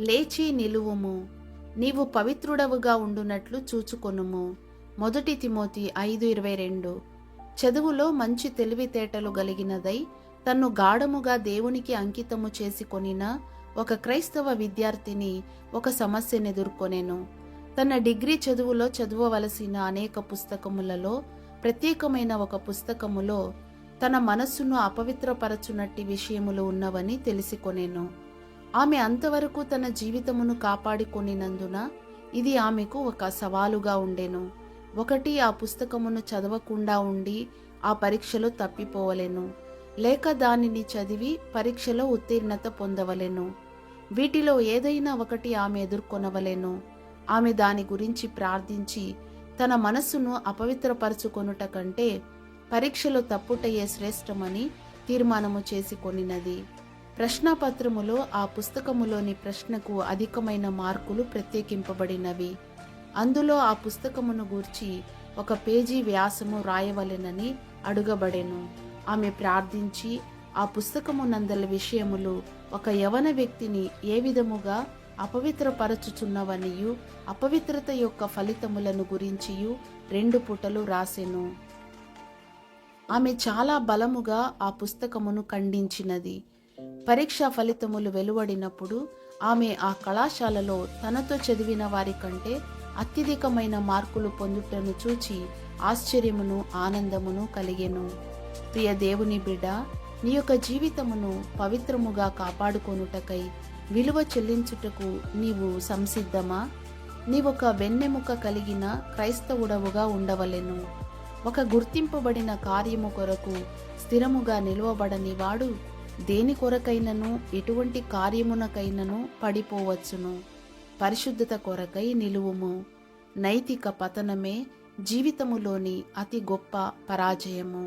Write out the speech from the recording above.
లేచి నిలువుము, నీవు పవిత్రుడవుగా ఉండునట్లు చూచుకొనుము. 1 తిమోతి 5:22. చదువులో మంచి తెలివితేటలు గలిగినదై తన్ను గాఢముగా దేవునికి అంకితము చేసుకొనిన ఒక క్రైస్తవ విద్యార్థిని ఒక సమస్యనెదుర్కొనెను. తన డిగ్రీ చదువులో చదవవలసిన అనేక పుస్తకములలో ప్రత్యేకమైన ఒక పుస్తకములో తన మనస్సును అపవిత్రపరచునట్టి విషయములు ఉన్నవని తెలిసికొనెను. ఆమె అంతవరకు తన జీవితమును కాపాడుకొనినందున ఇది ఆమెకు ఒక సవాలుగా ఉండెను. ఒకటి, ఆ పుస్తకమును చదవకుండా ఉండి ఆ పరీక్షలో తప్పిపోవలెను, లేక దానిని చదివి పరీక్షలో ఉత్తీర్ణత పొందవలెను. వీటిలో ఏదైనా ఒకటి ఆమె ఎదుర్కొనవలెను. ఆమె దాని గురించి ప్రార్థించి తన మనస్సును అపవిత్రపరచుకొనుట కంటే పరీక్షలో తప్పుటయే శ్రేష్టమని తీర్మానము చేసుకొనినది. ప్రశ్నాపత్రములో ఆ పుస్తకములోని ప్రశ్నకు అధికమైన మార్కులు ప్రత్యేకింపబడినవి. అందులో ఆ పుస్తకమును గూర్చి ఒక పేజీ వ్యాసము రాయవలెనని అడుగబడెను. ఆమె ప్రార్థించి ఆ పుస్తకమునందలి విషయములు ఒక యవన వ్యక్తిని ఏ విధముగా అపవిత్రపరచుచున్నవనియు అపవిత్రత యొక్క ఫలితములను గురించియు 2 పుటలు రాసెను. ఆమె చాలా బలముగా ఆ పుస్తకమును ఖండించినది. పరీక్షా ఫలితములు వెలువడినప్పుడు ఆమె ఆ కళాశాలలో తనతో చదివిన వారి కంటే అత్యధికమైన మార్కులు పొందుటను చూచి ఆశ్చర్యమును ఆనందమును కలిగెను. ప్రియ దేవుని బిడ్డ, నీ యొక్క జీవితమును పవిత్రముగా కాపాడుకొనుటకై విలువ చెల్లించుటకు నీవు సంసిద్ధమా? నీవొక వెన్నెముక కలిగిన క్రైస్తవుడవుగా ఉండవలెను. ఒక గుర్తింపబడిన కార్యము కొరకు స్థిరముగా నిలువబడని వాడు దేని కొరకైనను ఎటువంటి కార్యమునకైనను పడిపోవచ్చును. పరిశుద్ధత కొరకై నిలువుము. నైతిక పతనమే జీవితములోని అతి గొప్ప పరాజయము.